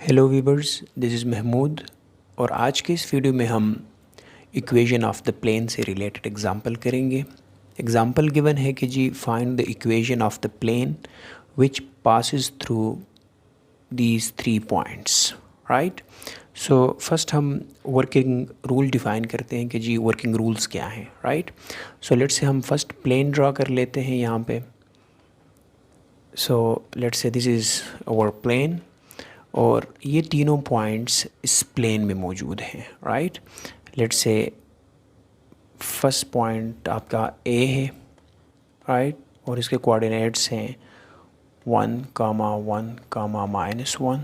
Hello viewers, this is Mahmood और आज के इस वीडियो में हम इक्वेशन ऑफ द प्लेन से रिलेटेड एग्जांपल करेंगे। एग्जांपल गिवन है कि जी find the equation of the plane which passes through these 3 points, right. So first हम वर्किंग रूल डिफ़ाइन करते हैं कि जी वर्किंग रूल्स क्या हैं, राइट। सो लेट्स से हम फर्स्ट प्लेन ड्रा कर लेते हैं यहाँ पे। So let's say this is our plane और ये तीनों पॉइंट्स इस प्लेन में मौजूद हैं, right. Let's say first point आपका ए है, राइट, और इसके कोऑर्डिनेट्स हैं 1, 1, -1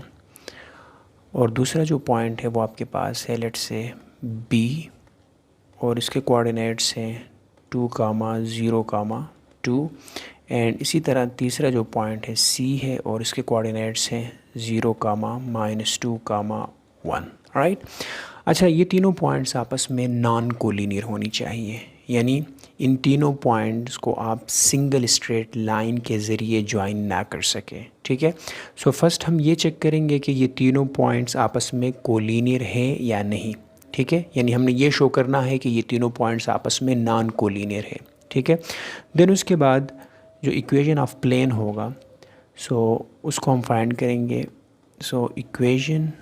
और दूसरा जो पॉइंट है वो आपके पास है लेट्स से बी और इसके कोऑर्डिनेट्स हैं 2, 0, 2 एंड इसी तरह तीसरा जो पॉइंट है सी है और इसके कोऑर्डिनेट्स हैं 0, -2, 1, राइट। अच्छा, ये तीनों पॉइंट्स आपस में नॉन कोलिनियर होनी चाहिए, यानी इन तीनों पॉइंट्स को आप सिंगल स्ट्रेट लाइन के ज़रिए ज्वाइन ना कर सकें, ठीक है। सो फर्स्ट हम ये चेक करेंगे कि ये तीनों पॉइंट्स आपस में कोलिनियर हैं या नहीं, ठीक है। यानी हमने ये शो करना है कि ये तीनों पॉइंट्स आपस में नॉन कोलिनियर है, ठीक है। देन उसके बाद जो इक्वेशन ऑफ प्लेन होगा उसको हम फाइंड करेंगे। Equation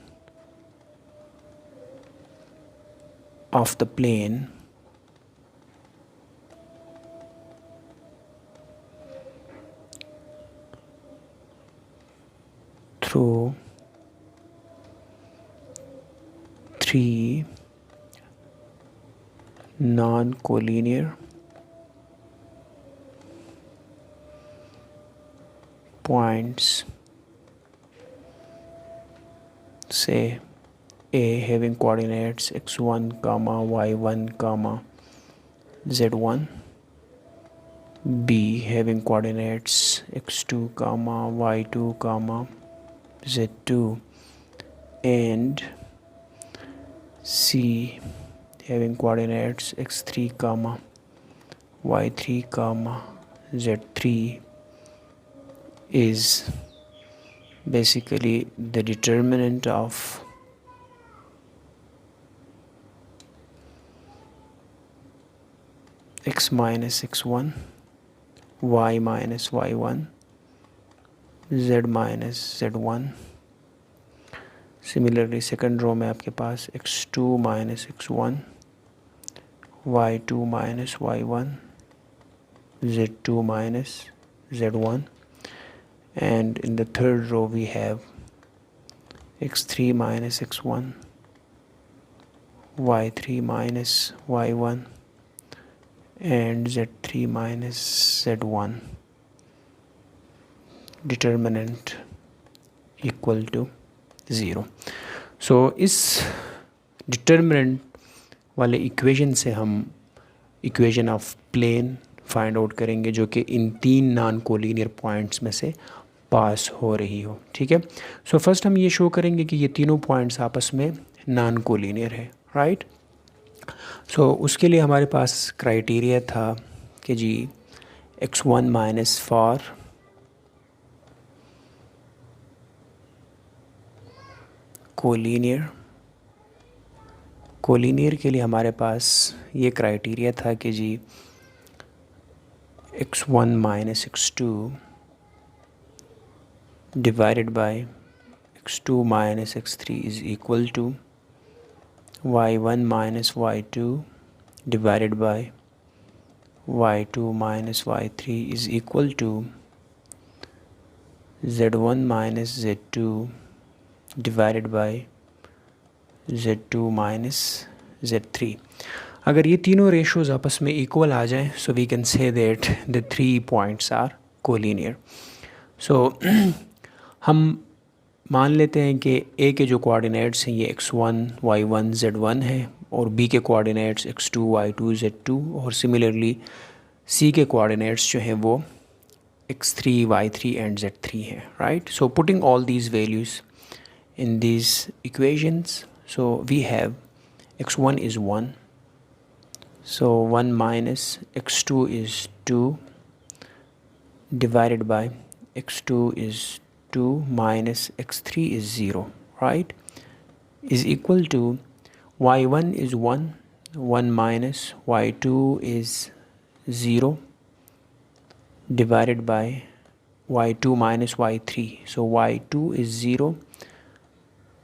of the plane through 3 non collinear points, say A having coordinates x1, y1, z1, B having coordinates x2, y2, z2, and C having coordinates x3, y3, z3 is basically the determinant of x minus x1, y minus y1, z minus z1. Similarly second row में आपके पास x2 minus x1, y2 minus y1, z2 minus z1. And in the third row we have x3 minus x1, y3 minus y1, and z3 minus z1, determinant equal to 0. So इस determinant वाले equation से हम equation of plane find out करेंगे जो कि इन 3 non collinear points में से पास हो रही हो, ठीक है। सो फर्स्ट हम ये शो करेंगे कि ये तीनों पॉइंट्स आपस में नॉन कोलिनियर है, राइट। सो उसके लिए हमारे पास क्राइटेरिया था कि जी x1 माइनस फॉर कोलिनियर के लिए हमारे पास ये क्राइटेरिया था कि जी x1 minus x2 divided by x2 minus x3 is equal to y1 minus y2 divided by y2 minus y3 is equal to z1 minus z2 divided by z2 minus z3. अगर ये तीनों ratios आपस में equal आ जाएं so we can say that the 3 points are collinear. So हम मान लेते हैं कि A के जो कोऑर्डिनेट्स हैं ये x1, y1, z1 है और B के कोऑर्डिनेट्स x2, y2, z2 और सिमिलरली C के कोऑर्डिनेट्स जो हैं वो x3, y3 एंड z3 हैं, right. So putting all these values in these equations, so we have x1 is 1, so 1 minus x2 is 2 divided by x2 is 2 minus x3 is 0, right, is equal to y1 is 1, 1 minus y2 is 0 divided by y2 minus y3. So y2 is 0,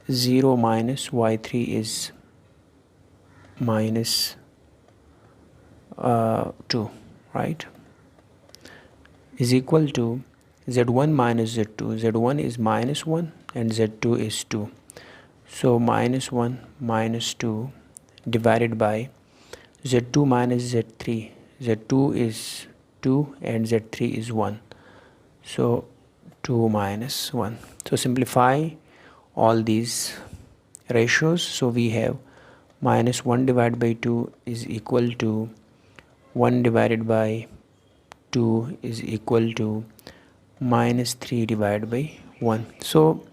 0 minus y3 is minus 2, right, is equal to z1 minus z2. z1 is minus 1 and z2 is 2. So minus 1 minus 2 divided by z2 minus z3. z2 is 2 and z3 is 1. So 2 minus 1. So simplify all these ratios. So we have minus 1 divided by 2 is equal to 1 divided by 2 is equal to minus 3 divided by 1. So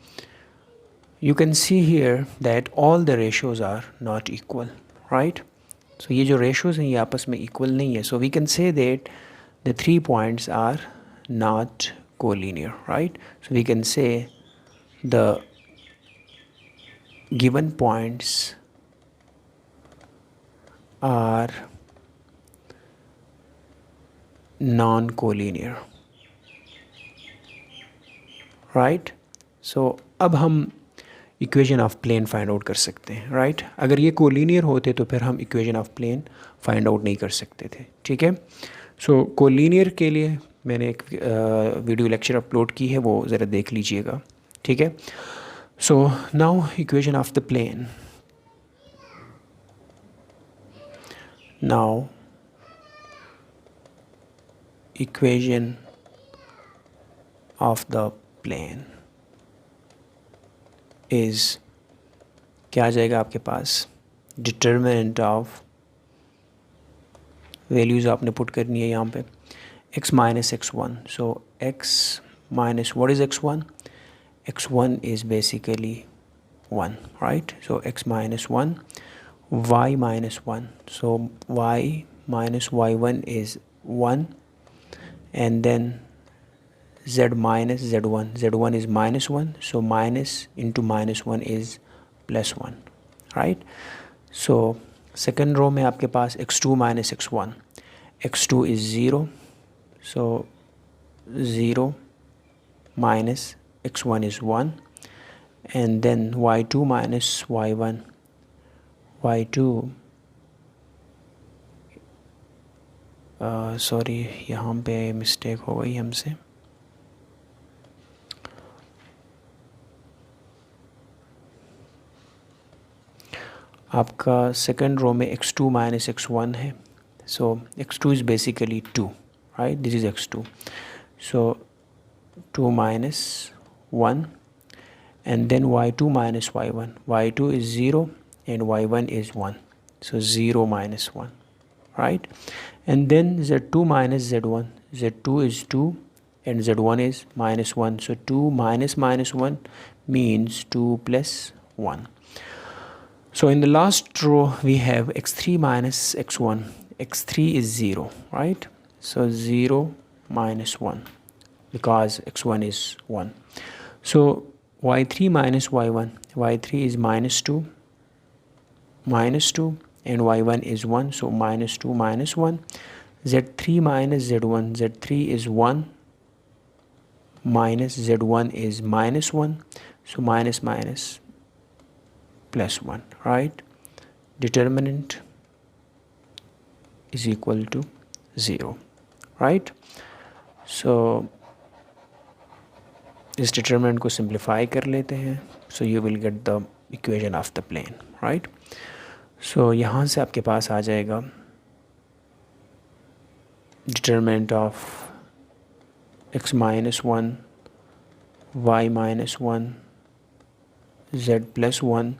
you can see here that all the ratios are not equal, right? So ये जो ratios हैं ये आपस में equal नहीं है. So we can say that the 3 points are not collinear, right? So we can say the given points are non-collinear, right? So अब हम equation of plane find out कर सकते हैं, राइट? अगर ये कोलिनियर होते तो फिर हम equation of plane find out नहीं कर सकते थे, ठीक है? सो कोलिनियर के लिए मैंने एक वीडियो लेक्चर अपलोड की है, वो ज़रा देख लीजिएगा, ठीक है? So now equation of the plane. Now equation of the plane is क्या आ जाएगा आपके पास? डिटर्मिनेंट ऑफ वैल्यूज़ आपने पुट करनी है यहाँ पे x minus x1. So x minus what is x1? x1 is basically 1, right? So x minus 1, y minus 1. So y minus y1 is 1 and then z minus z1. z1 is minus 1, so minus into minus 1 is plus 1, right? So second row में आपके पास x2 minus x1. x2 is 0, so 0 minus x1 is 1, and then y2 minus y1. y2 sorry यहाँ पे mistake हो गई हमसे. आपका second row में x2 minus x1 है. सो x2 is basically 2, right? This is x2. So 2 minus 1 and then y2 minus y1. y2 is 0 and y1 is 1. So 0 minus 1, right? And then z2 minus z1. z2 is 2 and z1 is minus 1. So 2 minus minus 1 means 2 plus 1. So in the last row we have x3 minus x1. x3 is 0, right? So 0 minus 1 because x1 is 1. So y3 minus y1. y3 is minus 2 and y1 is 1. So minus 2 minus 1. z3 minus z1. z3 is 1 minus z1 is minus 1. So minus minus plus 1, right? Determinant is equal to 0, right? So इस determinant को simplify कर लेते हैं. So you will get the equation of the plane, right? So यहाँ से आपके पास आ जाएगा determinant of x minus 1, y minus 1, z plus 1.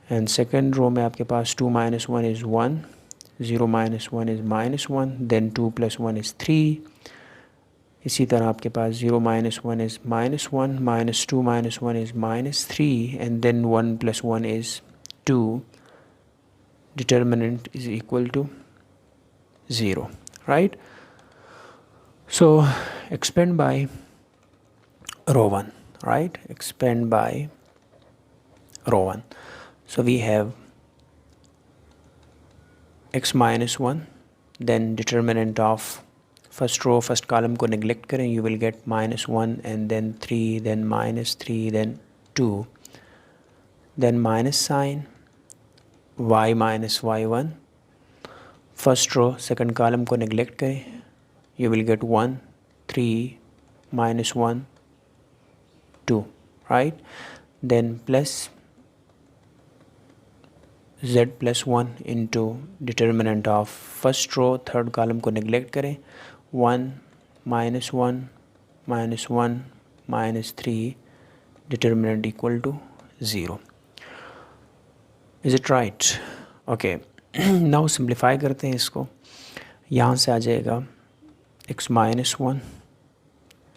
And second row में आपके पास 2 minus 1 is 1, 0 minus 1 is minus 1, then 2 plus 1 is 3. इसी तरह आपके पास 0 minus 1 is minus 1, minus 2 minus 1 is minus 3, and then 1 plus 1 is 2. Determinant is equal to 0, right? So expand by row 1, right? Expand by row 1. So we have x minus 1, then determinant of first row, first column को neglect करें, you will get minus 1 and then 3, then minus 3, then 2, then minus sign, y minus y1. First row, second column को neglect करें, you will get 1, 3, minus 1, 2, right? Then plus z plus 1 into determinant of first row, third column को neglect करें, 1, minus 1, minus 1, minus 3, determinant equal to 0. Is it right? Okay. Now simplify करते हैं इसको. यहाँ से आ जाएगा x minus 1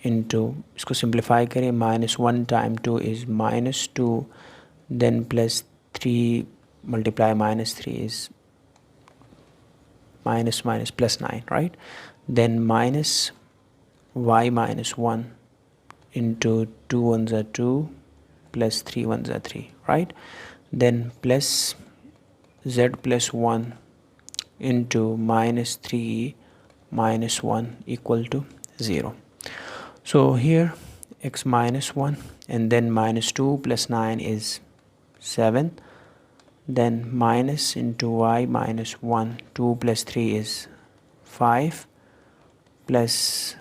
into, इसको simplify करें, minus 1 times 2 is minus 2, then plus 3 multiply minus 3 is minus minus plus 9, right? Then minus y minus 1 into 2 ones are 2 plus 3 ones are 3, right? Then plus z plus 1 into minus 3 minus 1 equal to 0. So here x minus 1 and then minus 2 plus 9 is 7. Then minus into y minus 1, 2 plus 3 is 5, plus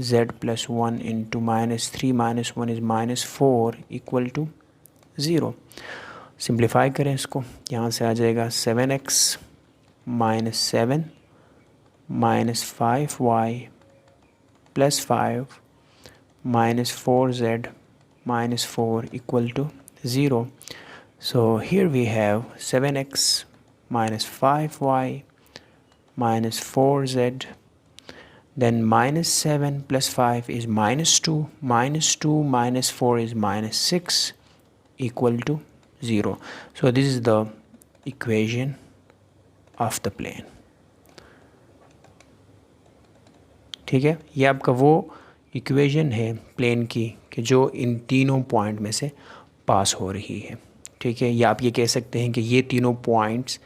z plus 1 into minus 3 minus 1 is minus 4 equal to 0. Simplify करें इसको, यहाँ से आ जाएगा 7x minus 7 minus 5y plus 5 minus 4z minus 4 equal to 0. So here we have 7x minus 5y minus 4z, then minus 7 plus 5 is minus 2, minus 2 minus 4 is minus 6 equal to 0. So this is the equation of the plane. ठीक है, ये आपका वो equation है plane की कि जो इन तीनों पॉइंट में से पास हो रही है. ठीक है, या आप ये कह सकते हैं कि ये तीनों पॉइंट्स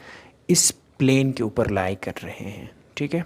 इस प्लेन के ऊपर लाई कर रहे हैं. ठीक है.